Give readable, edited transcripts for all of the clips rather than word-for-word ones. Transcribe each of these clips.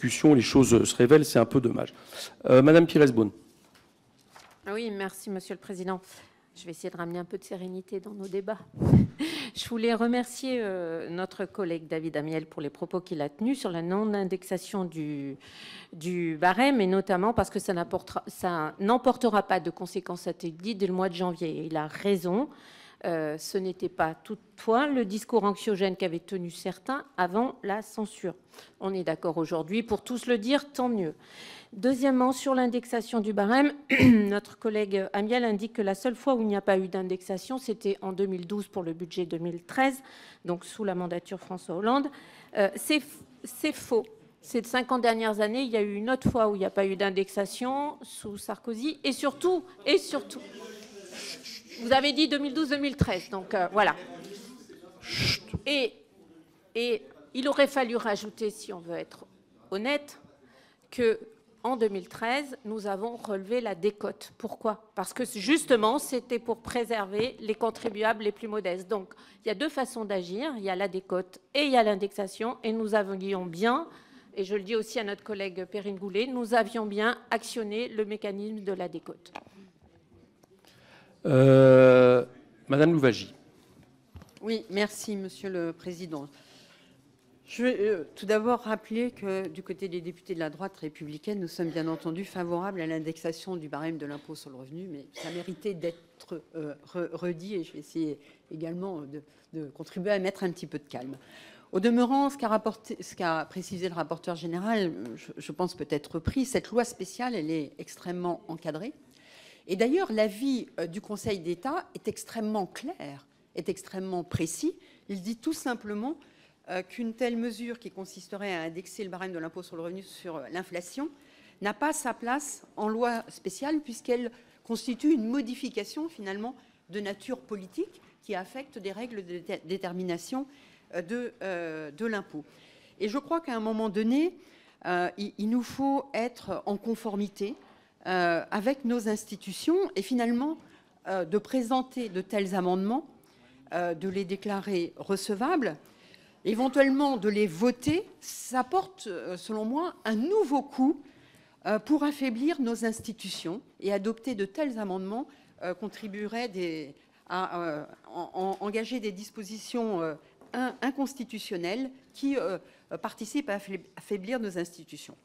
discussion, les choses se révèlent, c'est un peu dommage. Madame Pires-Beaune. Oui, merci Monsieur le Président. Je vais essayer de ramener un peu de sérénité dans nos débats. Je voulais remercier notre collègue David Amiel pour les propos qu'il a tenus sur la non-indexation du barème, et notamment parce que ça n'emportera pas de conséquences attendues dès le mois de janvier. Et il a raison. Ce n'était pas toutefois le discours anxiogène qu'avaient tenu certains avant la censure. On est d'accord aujourd'hui pour tous le dire, tant mieux. Deuxièmement, sur l'indexation du barème, notre collègue Amiel indique que la seule fois où il n'y a pas eu d'indexation, c'était en 2012 pour le budget 2013, donc sous la mandature François Hollande. C'est faux. Ces 50 dernières années, il y a eu une autre fois où il n'y a pas eu d'indexation sous Sarkozy, et surtout, vous avez dit 2012-2013, donc voilà. Et il aurait fallu rajouter, si on veut être honnête, qu'en 2013, nous avons relevé la décote. Pourquoi? Parce que justement, c'était pour préserver les contribuables les plus modestes. Donc, il y a deux façons d'agir. Il y a la décote et il y a l'indexation. Et nous avions bien, et je le dis aussi à notre collègue Perrine Goulet, nous avions bien actionné le mécanisme de la décote. Madame Louwagie. Oui, merci, Monsieur le Président. Je veux tout d'abord rappeler que du côté des députés de la droite républicaine, nous sommes bien entendu favorables à l'indexation du barème de l'impôt sur le revenu, mais ça méritait d'être redit, et je vais essayer également de contribuer à mettre un petit peu de calme. Au demeurant, ce qu'a précisé le rapporteur général, je pense peut-être repris, cette loi spéciale, elle est extrêmement encadrée. Et d'ailleurs, l'avis du Conseil d'État est extrêmement clair, est extrêmement précis. Il dit tout simplement qu'une telle mesure qui consisterait à indexer le barème de l'impôt sur le revenu sur l'inflation n'a pas sa place en loi spéciale puisqu'elle constitue une modification finalement de nature politique qui affecte des règles de détermination de l'impôt. Et je crois qu'à un moment donné, il nous faut être en conformité avec nos institutions et finalement de présenter de tels amendements, de les déclarer recevables, éventuellement de les voter, ça porte, selon moi, un nouveau coup pour affaiblir nos institutions, et adopter de tels amendements contribuerait à engager des dispositions inconstitutionnelles qui participent à affaiblir nos institutions.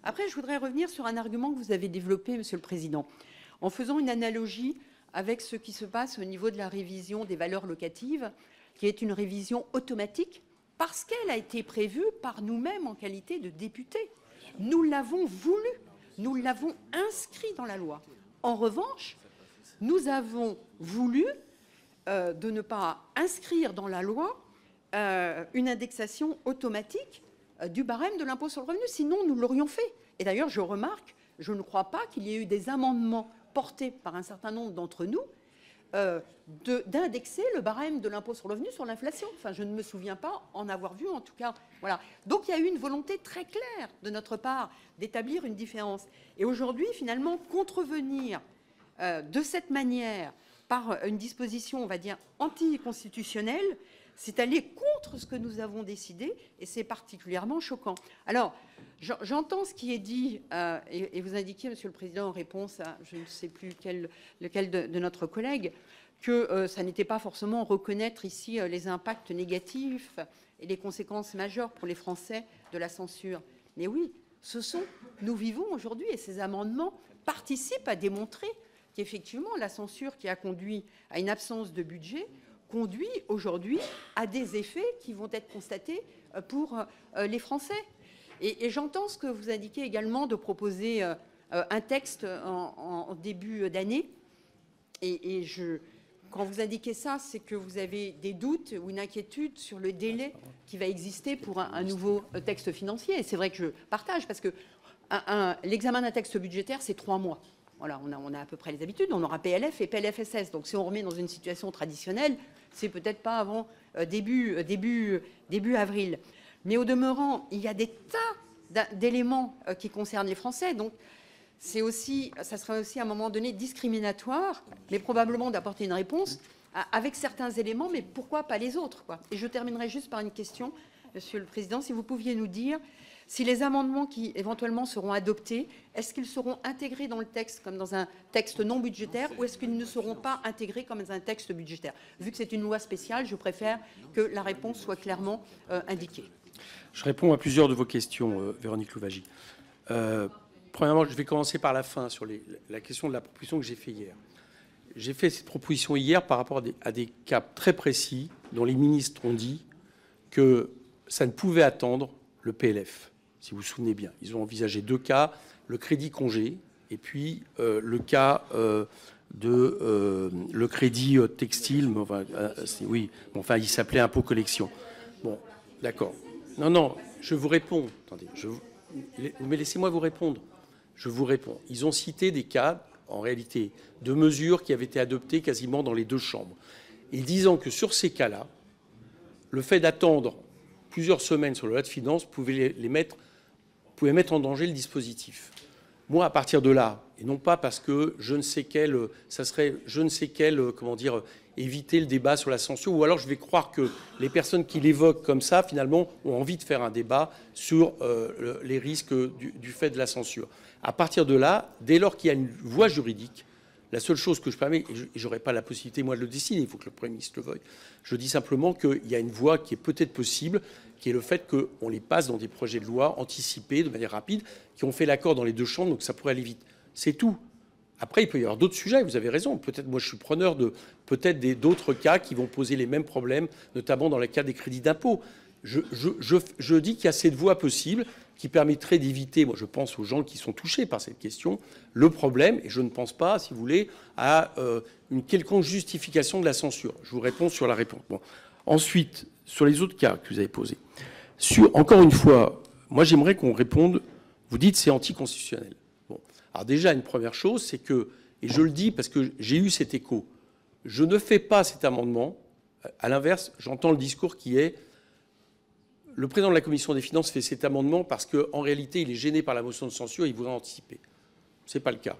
Après, je voudrais revenir sur un argument que vous avez développé, Monsieur le Président, en faisant une analogie avec ce qui se passe au niveau de la révision des valeurs locatives, qui est une révision automatique, parce qu'elle a été prévue par nous-mêmes en qualité de députés. Nous l'avons voulu, nous l'avons inscrit dans la loi. En revanche, nous avons voulu de ne pas inscrire dans la loi une indexation automatique du barème de l'impôt sur le revenu, sinon nous l'aurions fait. Et d'ailleurs, je remarque, je ne crois pas qu'il y ait eu des amendements portés par un certain nombre d'entre nous d'indexer le barème de l'impôt sur le revenu sur l'inflation. Enfin, je ne me souviens pas en avoir vu, en tout cas. Voilà. Donc, il y a eu une volonté très claire de notre part d'établir une différence. Et aujourd'hui, finalement, contrevenir de cette manière par une disposition, on va dire, anticonstitutionnelle, c'est aller contre ce que nous avons décidé, et c'est particulièrement choquant. Alors, j'entends ce qui est dit, et vous indiquiez, Monsieur le Président, en réponse à, je ne sais plus lequel de notre collègue, que ça n'était pas forcément reconnaître ici les impacts négatifs et les conséquences majeures pour les Français de la censure. Mais oui, nous vivons aujourd'hui, et ces amendements participent à démontrer qu'effectivement, la censure qui a conduit à une absence de budget conduit aujourd'hui à des effets qui vont être constatés pour les Français. Et j'entends ce que vous indiquez également de proposer un texte en début d'année. Et quand vous indiquez ça, c'est que vous avez des doutes ou une inquiétude sur le délai qui va exister pour un nouveau texte financier. Et c'est vrai que je partage, parce que l'examen d'un texte budgétaire, c'est 3 mois. Voilà, on a à peu près les habitudes. On aura PLF et PLFSS. Donc si on remet dans une situation traditionnelle, c'est peut-être pas avant début avril. Mais au demeurant, il y a des tas d'éléments qui concernent les Français. Donc ça serait aussi à un moment donné discriminatoire, mais probablement d'apporter une réponse avec certains éléments, mais pourquoi pas les autres, quoi. Et je terminerai juste par une question, Monsieur le Président, si vous pouviez nous dire Si les amendements qui éventuellement seront adoptés, est-ce qu'ils seront intégrés dans le texte comme dans un texte non budgétaire ou est-ce qu'ils ne seront pas intégrés comme dans un texte budgétaire? Vu que c'est une loi spéciale, je préfère que la réponse soit clairement indiquée. Je réponds à plusieurs de vos questions, Véronique Louwagie. Premièrement, je vais commencer par la fin sur la question de la proposition que j'ai faite hier. J'ai fait cette proposition hier par rapport à des cas très précis dont les ministres ont dit que ça ne pouvait attendre le PLF, si vous vous souvenez bien. Ils ont envisagé 2 cas, le crédit congé et puis le cas le crédit textile. Enfin, oui, enfin, il s'appelait impôt collection. Bon, d'accord. Non, je vous réponds. Attendez, mais laissez-moi vous répondre. Je vous réponds. Ils ont cité des cas, en réalité, de mesures qui avaient été adoptées quasiment dans les 2 chambres. Et disant que sur ces cas-là, le fait d'attendre plusieurs semaines sur la loi de finances pouvait mettre en danger le dispositif. Moi, à partir de là, et non pas parce que comment dire, éviter le débat sur la censure, ou alors je vais croire que les personnes qui l'évoquent comme ça, finalement, ont envie de faire un débat sur les risques du fait de la censure. À partir de là, dès lors qu'il y a une voie juridique, la seule chose que je permets, et je n'aurai pas la possibilité, moi, de le décider, il faut que le Premier ministre le veuille, je dis simplement qu'il y a une voie qui est peut-être possible, qui est le fait qu'on les passe dans des projets de loi anticipés, de manière rapide, qui ont fait l'accord dans les 2 chambres, donc ça pourrait aller vite. C'est tout. Après, il peut y avoir d'autres sujets, vous avez raison. Peut-être, moi, je suis preneur de peut-être d'autres cas qui vont poser les mêmes problèmes, notamment dans le cas des crédits d'impôt. Je dis qu'il y a cette voie possible qui permettrait d'éviter, moi je pense aux gens qui sont touchés par cette question, le problème, et je ne pense pas, si vous voulez, à une quelconque justification de la censure. Je vous réponds sur la réponse. Bon. Ensuite, sur les autres cas que vous avez posés, encore une fois, moi j'aimerais qu'on réponde, vous dites c'est anticonstitutionnel. Bon. Alors déjà, une première chose, c'est que, et je le dis parce que j'ai eu cet écho, je ne fais pas cet amendement, à l'inverse, j'entends le discours qui est le président de la Commission des finances fait cet amendement parce qu'en réalité, il est gêné par la motion de censure et il voudrait anticiper. Ce n'est pas le cas.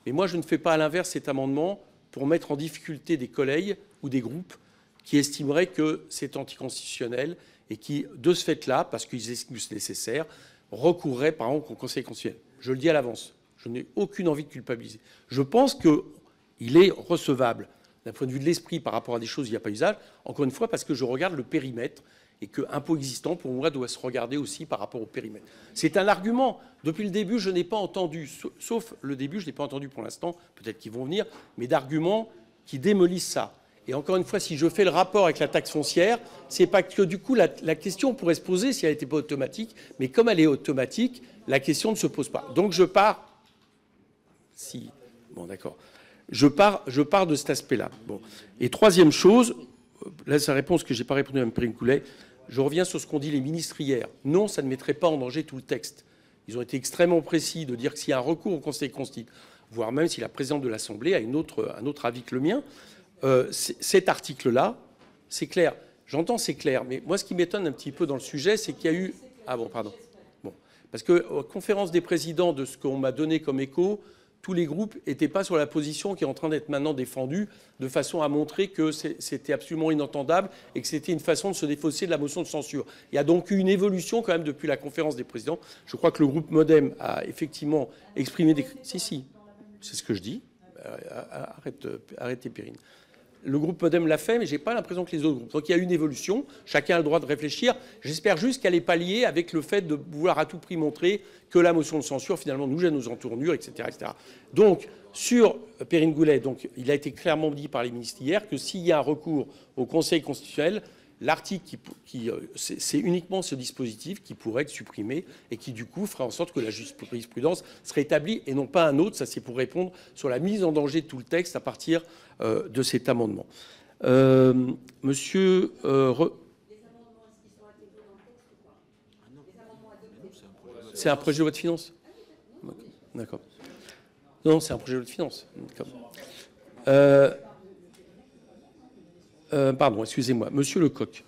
Mais moi, je ne fais pas à l'inverse cet amendement pour mettre en difficulté des collègues ou des groupes qui estimeraient que c'est anticonstitutionnel et qui, de ce fait-là, parce qu'ils estiment que c'est nécessaire, recourraient, par exemple, au Conseil constitutionnel. Je le dis à l'avance. Je n'ai aucune envie de culpabiliser. Je pense qu'il est recevable d'un point de vue de l'esprit par rapport à des choses où il n'y a pas usage, encore une fois, parce que je regarde le périmètre et que impôt existant, pour moi, doit se regarder aussi par rapport au périmètre. C'est un argument. Depuis le début, je n'ai pas entendu, sauf le début, je n'ai pas entendu pour l'instant, peut-être qu'ils vont venir, mais d'arguments qui démolissent ça. Et encore une fois, si je fais le rapport avec la taxe foncière, c'est pas que du coup, la question pourrait se poser si elle n'était pas automatique, mais comme elle est automatique, la question ne se pose pas. Donc je pars... Si... Bon, d'accord. Je pars de cet aspect-là. Bon. Et troisième chose, là, c'est la réponse que je n'ai pas répondu à M. Perrin-Goulet. Je reviens sur ce qu'ont dit les ministres hier. Non, ça ne mettrait pas en danger tout le texte. Ils ont été extrêmement précis de dire que s'il y a un recours au Conseil constitutionnel, voire même si la présidente de l'Assemblée a un autre avis que le mien, cet article-là, c'est clair. J'entends c'est clair, mais moi, ce qui m'étonne un petit peu dans le sujet, c'est qu'il y a eu... Ah bon, pardon. Bon. Parce que, conférence des présidents, de ce qu'on m'a donné comme écho, tous les groupes n'étaient pas sur la position qui est en train d'être maintenant défendue, de façon à montrer que c'était absolument inentendable et que c'était une façon de se défausser de la motion de censure. Il y a donc eu une évolution quand même depuis la conférence des présidents. Je crois que le groupe MoDem a effectivement exprimé des... Si, c'est ce que je dis. Arrêtez, Perrine. Le groupe MoDem l'a fait, mais je n'ai pas l'impression que les autres groupes. Donc il y a une évolution. Chacun a le droit de réfléchir. J'espère juste qu'elle n'est pas liée avec le fait de vouloir à tout prix montrer que la motion de censure, finalement, nous gêne aux entournures, etc., etc. Donc, sur Perrine-Goulet, donc, il a été clairement dit par les ministres hier que s'il y a un recours au Conseil constitutionnel, l'article c'est uniquement ce dispositif qui pourrait être supprimé et qui, du coup, ferait en sorte que la jurisprudence serait établie et non pas un autre. Ça, c'est pour répondre sur la mise en danger de tout le texte à partir de cet amendement. Monsieur... C'est un projet de loi de finances. D'accord. Non, c'est un projet de loi de finances. Pardon, excusez-moi. Monsieur Lecoq.